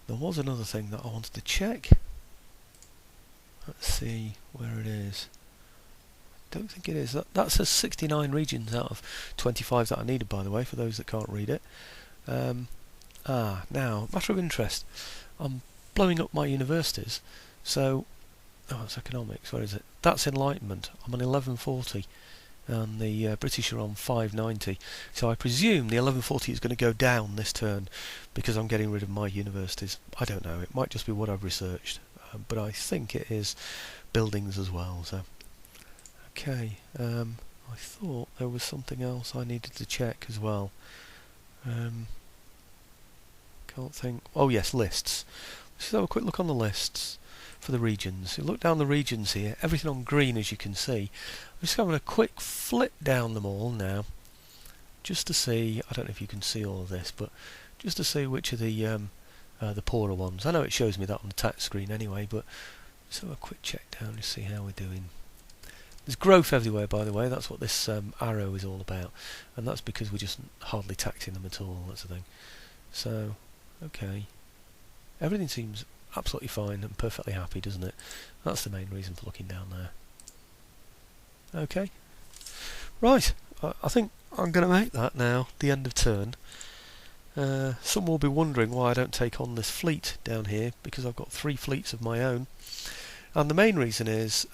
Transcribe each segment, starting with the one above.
There was another thing that I wanted to check. Let's see where it is. Don't think it is. That says 69 regions out of 25 that I needed, by the way, for those that can't read it. Now, matter of interest. I'm blowing up my universities, so... Oh, it's economics, where is it? That's Enlightenment. I'm on 1140, and the British are on 590. So I presume the 1140 is going to go down this turn, because I'm getting rid of my universities. I don't know, it might just be what I've researched, but I think it is buildings as well, so... Okay, I thought there was something else I needed to check as well. Can't think. Oh yes, lists. Let's have a quick look on the lists for the regions. You look down the regions here, everything on green as you can see. I'm just having a quick flip down them all now, just to see. I don't know if you can see all of this, but just to see which are the poorer ones. I know it shows me that on the tax screen anyway, but let's have a quick check down to see how we're doing. There's growth everywhere, by the way. That's what this arrow is all about, and that's because we're just hardly taxing them at all. That's the thing. So, okay, everything seems absolutely fine and perfectly happy, doesn't it? That's the main reason for looking down there. Okay, right. I think I'm going to make that now the end of turn. Some will be wondering why I don't take on this fleet down here, because I've got 3 fleets of my own, and the main reason is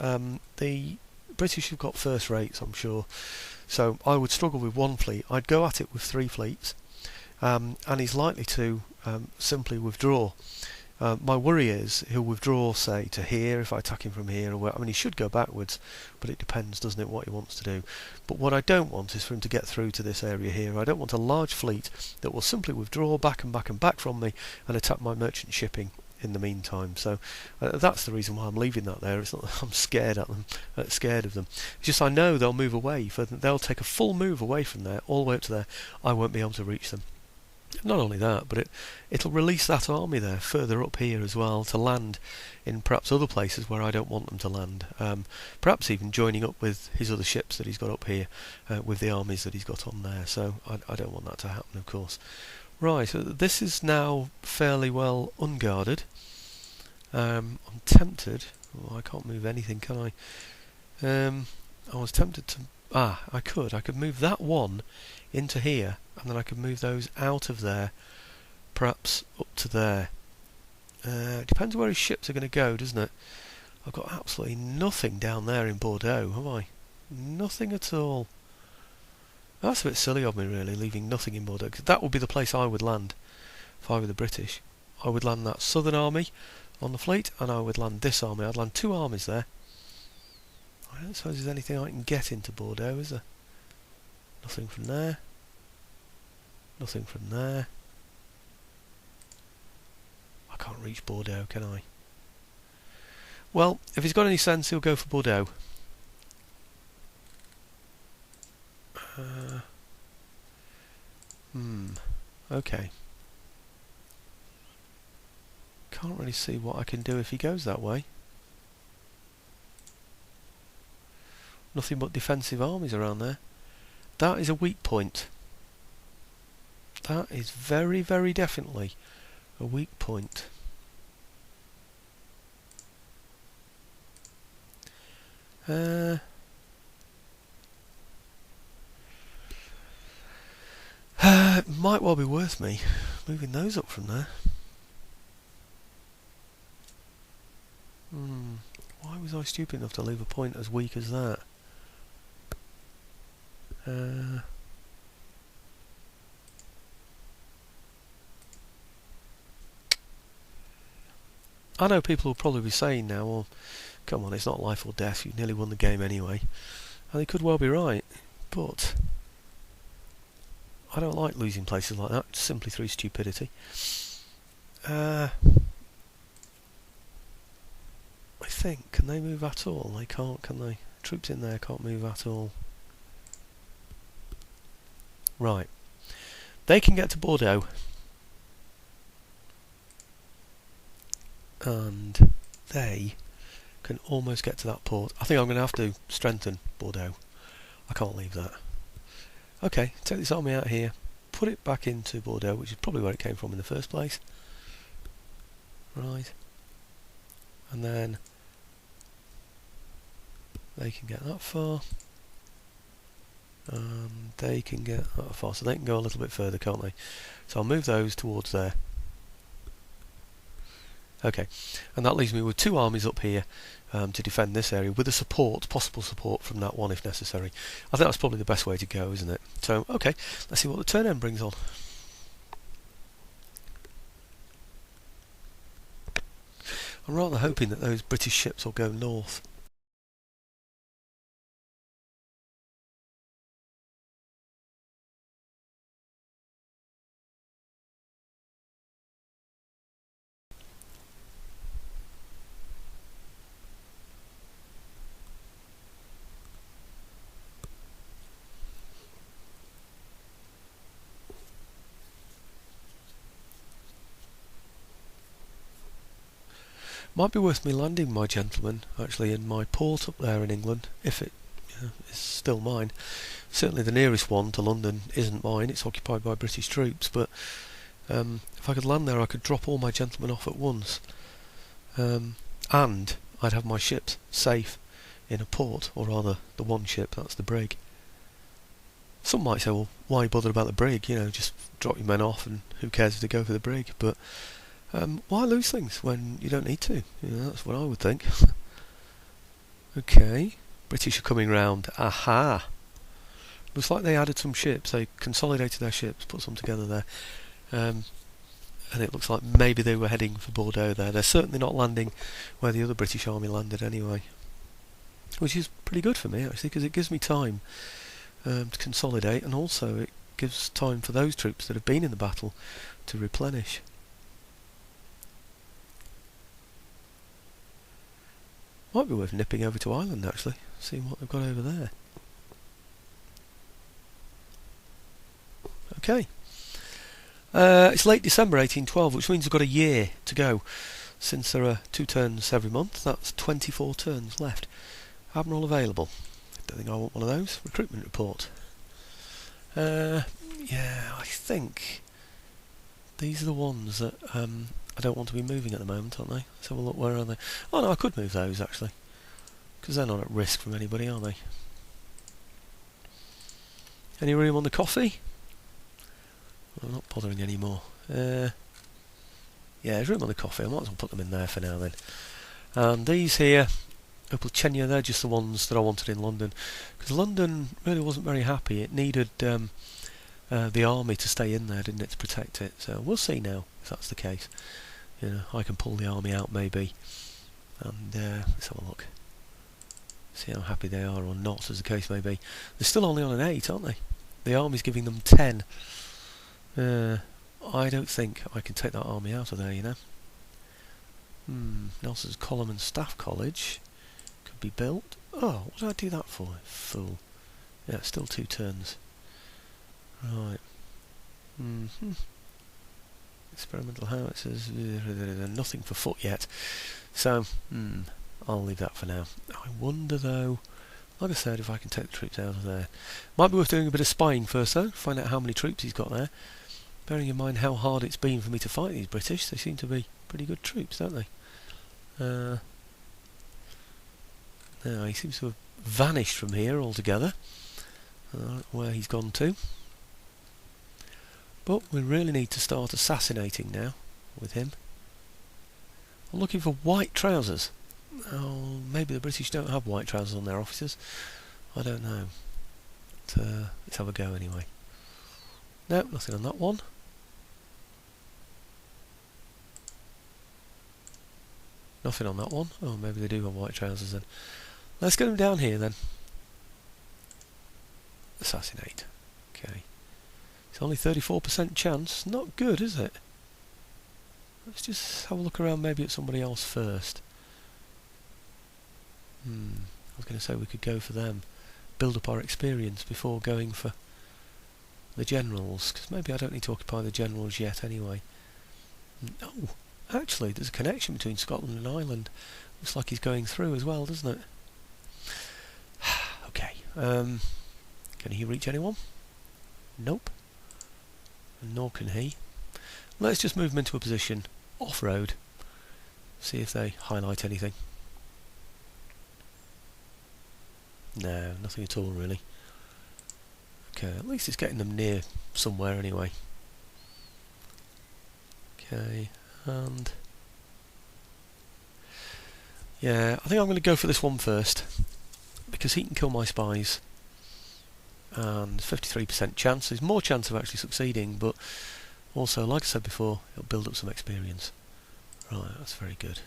the British have got first rates, I'm sure, so I would struggle with 1 fleet. I'd go at it with 3 fleets, and he's likely to simply withdraw. My worry is he'll withdraw, say, to here if I attack him from here, or where. I mean, he should go backwards, but it depends, doesn't it, what he wants to do. But what I don't want is for him to get through to this area here. I don't want a large fleet that will simply withdraw back and back and back from me and attack my merchant shipping in the meantime. So that's the reason why I'm leaving that there. It's not that I'm scared of them. It's just I know they'll move away. They'll take a full move away from there, all the way up to there. I won't be able to reach them. Not only that, but it'll release that army there further up here as well to land in perhaps other places where I don't want them to land. Perhaps even joining up with his other ships that he's got up here with the armies that he's got on there. So I don't want that to happen, of course. Right, so this is now fairly well unguarded. I'm tempted. Oh, I can't move anything, can I? I was tempted to. I could move that one into here, and then I could move those out of there, perhaps up to there. It depends where his ships are going to go, doesn't it? I've got absolutely nothing down there in Bordeaux, have I? Nothing at all. That's a bit silly of me, really, leaving nothing in Bordeaux, because that would be the place I would land if I were the British. I would land that southern army on the fleet, and I would land this army. I'd land 2 armies there. I don't suppose there's anything I can get into Bordeaux, is there? Nothing from there. Nothing from there. I can't reach Bordeaux, can I? Well, if he's got any sense, he'll go for Bordeaux. Okay. Can't really see what I can do if he goes that way. Nothing but defensive armies around there. That is a weak point. That is very, very definitely a weak point. It might well be worth me moving those up from there. Why was I stupid enough to leave a point as weak as that? I know people will probably be saying now, well, come on, it's not life or death, you've nearly won the game anyway. And they could well be right, but I don't like losing places like that, simply through stupidity. I think, can they move at all? They can't, can they? Troops in there can't move at all. Right. They can get to Bordeaux. And they can almost get to that port. I think I'm going to have to strengthen Bordeaux. I can't leave that. Okay, take this army out here, put it back into Bordeaux, which is probably where it came from in the first place. Right. And then they can get that far. They can get that far, so they can go a little bit further, can't they? So I'll move those towards there. Okay, and that leaves me with 2 armies up here to defend this area, with a support, possible support from that one if necessary. I think that's probably the best way to go, isn't it? So, okay, let's see what the turn end brings on. I'm rather hoping that those British ships will go north. Might be worth me landing, my gentlemen, actually in my port up there in England, if it is still mine. Certainly the nearest one to London isn't mine, it's occupied by British troops, but if I could land there I could drop all my gentlemen off at once, and I'd have my ships safe in a port, or rather the one ship, that's the brig. Some might say, well, why bother about the brig, just drop your men off and who cares if they go for the brig, but why lose things when you don't need to? That's what I would think. Okay, British are coming round. Aha! Looks like they added some ships. They consolidated their ships, put some together there, and it looks like maybe they were heading for Bordeaux there. They're certainly not landing where the other British army landed anyway, which is pretty good for me actually, because it gives me time to consolidate, and also it gives time for those troops that have been in the battle to replenish. Might be worth nipping over to Ireland actually, seeing what they've got over there. Okay. It's late December 1812, which means we've got a year to go. Since there are 2 turns every month, that's 24 turns left. Admiral available. Don't think I want one of those. Recruitment report. Yeah, I think these are the ones that I don't want to be moving at the moment, aren't they? Let's have a look, where are they? Oh no, I could move those actually, because they're not at risk from anybody, are they? Any room on the coffee? I'm not bothering anymore. Yeah, there's room on the coffee, I might as well put them in there for now then. And these here, Opelchenia, they're just the ones that I wanted in London, because London really wasn't very happy. It needed the army to stay in there, didn't it, to protect it. So we'll see now if that's the case. I can pull the army out maybe, and let's have a look, see how happy they are or not, as the case may be. They're still only on an 8, aren't they? The army's giving them 10. I don't think I can take that army out of there, Nelson's Column and Staff College could be built. Oh, what did I do that for? Fool. Yeah, still 2 turns. Right. Experimental howitzers, nothing for foot yet. So, I'll leave that for now. I wonder though, like I said, if I can take the troops out of there. Might be worth doing a bit of spying first though, find out how many troops he's got there. Bearing in mind how hard it's been for me to fight these British, they seem to be pretty good troops, don't they? Now, he seems to have vanished from here altogether. I don't know where he's gone to. But we really need to start assassinating now with him. I'm looking for white trousers. Oh, maybe the British don't have white trousers on their officers. I don't know. But, let's have a go anyway. Nope, nothing on that one. Nothing on that one. Oh, maybe they do have white trousers then. Let's get them down here then. Assassinate. Okay. It's only 34% chance. Not good, is it? Let's just have a look around maybe at somebody else first. I was going to say we could go for them. Build up our experience before going for the generals, because maybe I don't need to occupy the generals yet anyway. Oh, actually there's a connection between Scotland and Ireland. Looks like he's going through as well, doesn't it? Okay, can he reach anyone? Nope. And nor can he. Let's just move him into a position off-road See if they highlight anything. No, nothing at all really. Okay, at least it's getting them near somewhere anyway. Okay, and yeah, I think I'm going to go for this one first because he can kill my spies, and 53% chance. There's more chance of actually succeeding, but also, like I said before, it'll build up some experience. Right, that's very good.